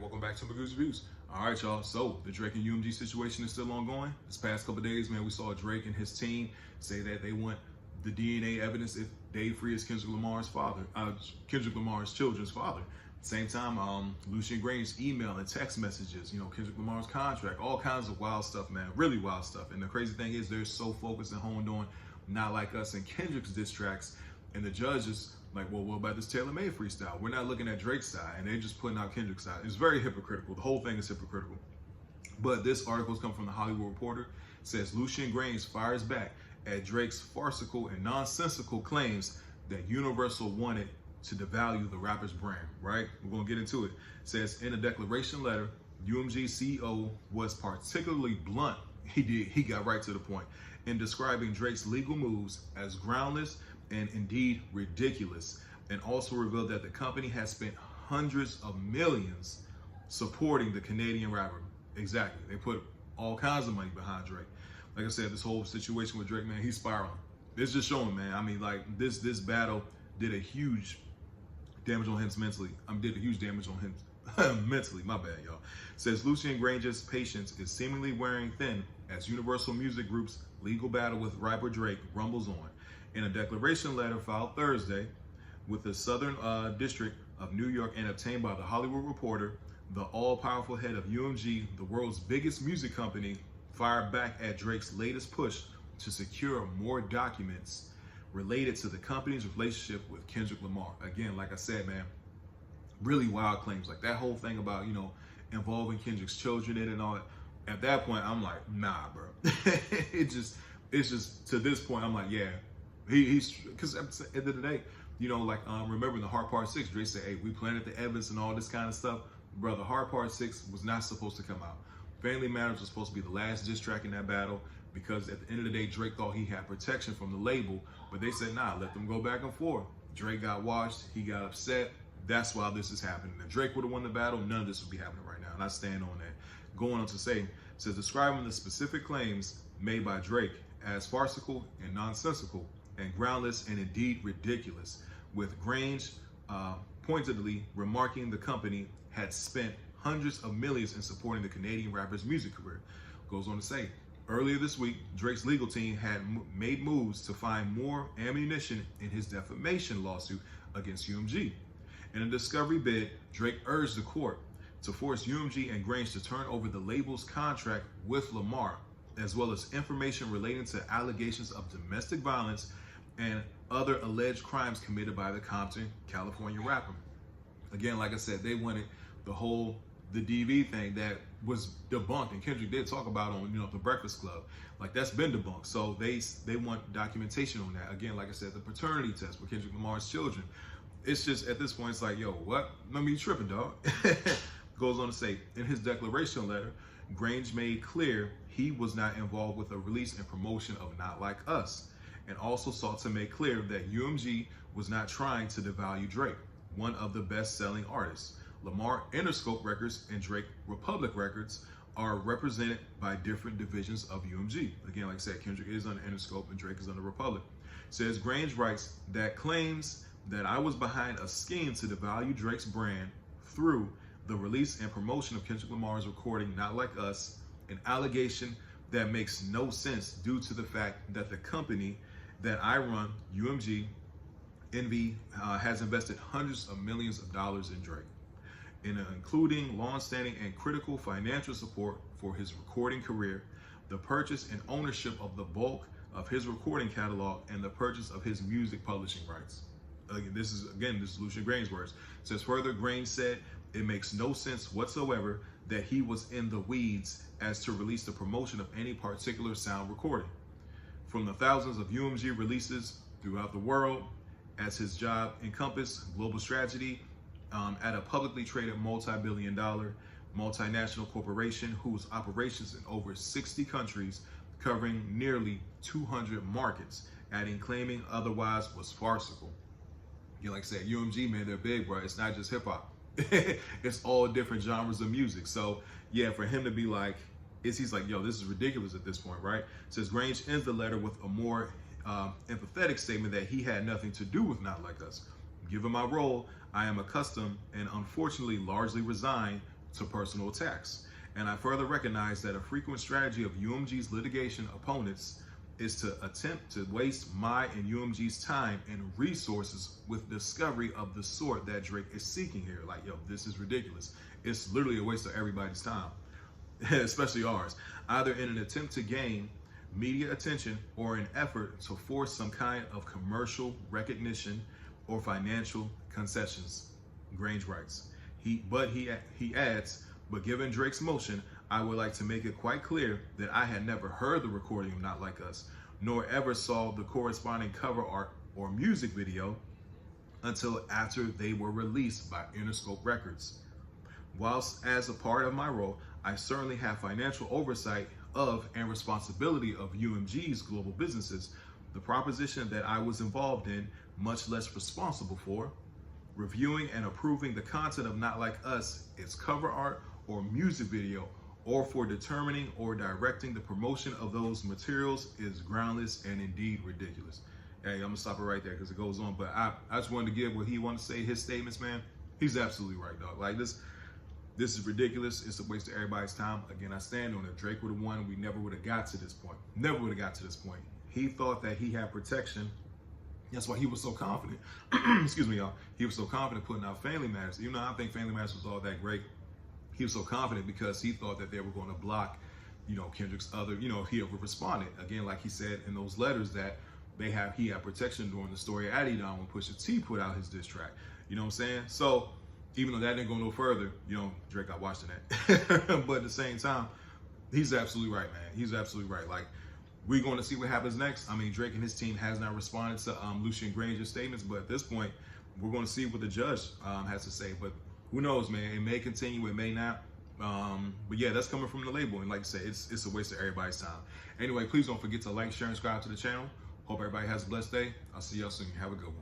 Welcome back to Magoo's Reviews. All right, y'all. So the Drake and UMG situation is still ongoing. This past couple of days, man, we saw Drake and his team say that they want the DNA evidence if Dave Free is Kendrick Lamar's father, Kendrick Lamar's children's father. Same time, Lucian Grainge's email and text messages, Kendrick Lamar's contract, all kinds of wild stuff, man, really wild stuff. And the crazy thing is they're so focused and honed on Not Like Us and Kendrick's diss tracks, and the judge is like, well, what about this tailor-made freestyle? We're not looking at Drake's side, and they're just putting out Kendrick's side. It's very hypocritical. The whole thing is hypocritical. But this article has come from the Hollywood Reporter. It says Lucian Grainge fires back at Drake's farcical and nonsensical claims that Universal wanted to devalue the rapper's brand, right? We're going to get into it. It says, in a declaration letter, UMG CEO was particularly blunt. He got right to the point in describing Drake's legal moves as groundless and indeed ridiculous, and also revealed that the company has spent hundreds of millions supporting the Canadian rapper. Exactly. They put all kinds of money behind Drake. Like I said, this whole situation with Drake, man, he's spiraling. It's just showing, man. I mean, like, this battle did a huge damage on him mentally. Did a huge damage on him mentally. My bad, y'all. Says Lucian Grainge's patience is seemingly wearing thin as Universal Music Group's legal battle with rapper Drake rumbles on. In a declaration letter filed Thursday with the Southern District of New York and obtained by the Hollywood Reporter, the all-powerful head of UMG, the world's biggest music company, fired back at Drake's latest push to secure more documents related to the company's relationship with Kendrick Lamar. Again, like I said, man, really wild claims. Like that whole thing about, involving Kendrick's children in it and all that. At that point, I'm like, nah, bro. It's just to this point, I'm like, yeah. He's because at the end of the day, remember in the Hard Part 6, Drake said, hey, we planted the evidence and all this kind of stuff. Brother, Hard Part 6 was not supposed to come out. Family Matters was supposed to be the last diss track in that battle because at the end of the day, Drake thought he had protection from the label, but they said, nah, let them go back and forth. Drake got washed, he got upset. That's why this is happening. If Drake would have won the battle, none of this would be happening right now, and I stand on that. Going on to say, says describing the specific claims made by Drake as farcical and nonsensical and groundless and indeed ridiculous, with Grainge pointedly remarking the company had spent hundreds of millions in supporting the Canadian rapper's music career. Goes on to say, earlier this week, Drake's legal team had made moves to find more ammunition in his defamation lawsuit against UMG. In a discovery bid, Drake urged the court to force UMG and Grainge to turn over the label's contract with Lamar, as well as information relating to allegations of domestic violence and other alleged crimes committed by the Compton, California rapper. Again, like I said, they wanted the DV thing that was debunked, and Kendrick did talk about on the Breakfast Club. Like that's been debunked. So they want documentation on that. Again, like I said, the paternity test for Kendrick Lamar's children. It's just at this point, it's like, yo, what? Let me tripping, dog. Goes on to say, in his declaration letter, Grainge made clear he was not involved with the release and promotion of Not Like Us, and also sought to make clear that UMG was not trying to devalue Drake, one of the best-selling artists. Lamar Interscope Records and Drake Republic Records are represented by different divisions of UMG. Again, like I said, Kendrick is under Interscope and Drake is under Republic. Says Grainge writes that claims that I was behind a scheme to devalue Drake's brand through the release and promotion of Kendrick Lamar's recording Not Like Us, an allegation that makes no sense due to the fact that the company that I run, UMG, Envy, has invested hundreds of millions of dollars in Drake, including long-standing and critical financial support for his recording career, the purchase and ownership of the bulk of his recording catalog, and the purchase of his music publishing rights. This is Lucian Grainge's words. It says further, Grainge said it makes no sense whatsoever that he was in the weeds as to release the promotion of any particular sound recording. From the thousands of UMG releases throughout the world, as his job encompassed global strategy at a publicly traded multi-billion-dollar multinational corporation whose operations in over 60 countries covering nearly 200 markets, adding claiming otherwise was farcical. Like I said, UMG, man, they're big, bro. It's not just hip hop. It's all different genres of music. So yeah, for him to be like, he's like, yo, this is ridiculous at this point, right? Says Grainge ends the letter with a more empathetic statement that he had nothing to do with Not Like Us. Given my role, I am accustomed and unfortunately largely resigned to personal attacks. And I further recognize that a frequent strategy of UMG's litigation opponents is to attempt to waste my and UMG's time and resources with discovery of the sort that Drake is seeking here. Like, yo, this is ridiculous. It's literally a waste of everybody's time, especially ours, either in an attempt to gain media attention or an effort to force some kind of commercial recognition or financial concessions. Grange writes. He adds, but given Drake's motion, I would like to make it quite clear that I had never heard the recording of Not Like Us, nor ever saw the corresponding cover art or music video until after they were released by Interscope Records. Whilst as a part of my role, I certainly have financial oversight of and responsibility of UMG's global businesses, the proposition that I was involved in, much less responsible for, reviewing and approving the content of Not Like Us, its cover art or music video, or for determining or directing the promotion of those materials is groundless and indeed ridiculous. Hey, I'm gonna stop it right there because it goes on, but I just wanted to give what he wanted to say, his statements, man. He's absolutely right, dog. Like this is ridiculous. It's a waste of everybody's time. Again, I stand on it. Drake would have won. We never would have got to this point. Never would have got to this point. He thought that he had protection. That's why he was so confident. Excuse me, y'all. He was so confident putting out Family Matters. Even though I don't think Family Matters was all that great, he was so confident because he thought that they were going to block, Kendrick's other, he ever responded. Again, like he said in those letters that he had protection during the story of Adidon when Pusha T put out his diss track. You know what I'm saying? So even though that didn't go no further, Drake got watching that. But at the same time, he's absolutely right, man. He's absolutely right. Like, we're going to see what happens next. I mean, Drake and his team has not responded to Lucian Granger's statements, but at this point, we're going to see what the judge has to say. But who knows, man? It may continue, it may not. But yeah, that's coming from the label. And like I said, it's a waste of everybody's time. Anyway, please don't forget to like, share, and subscribe to the channel. Hope everybody has a blessed day. I'll see y'all soon. Have a good one.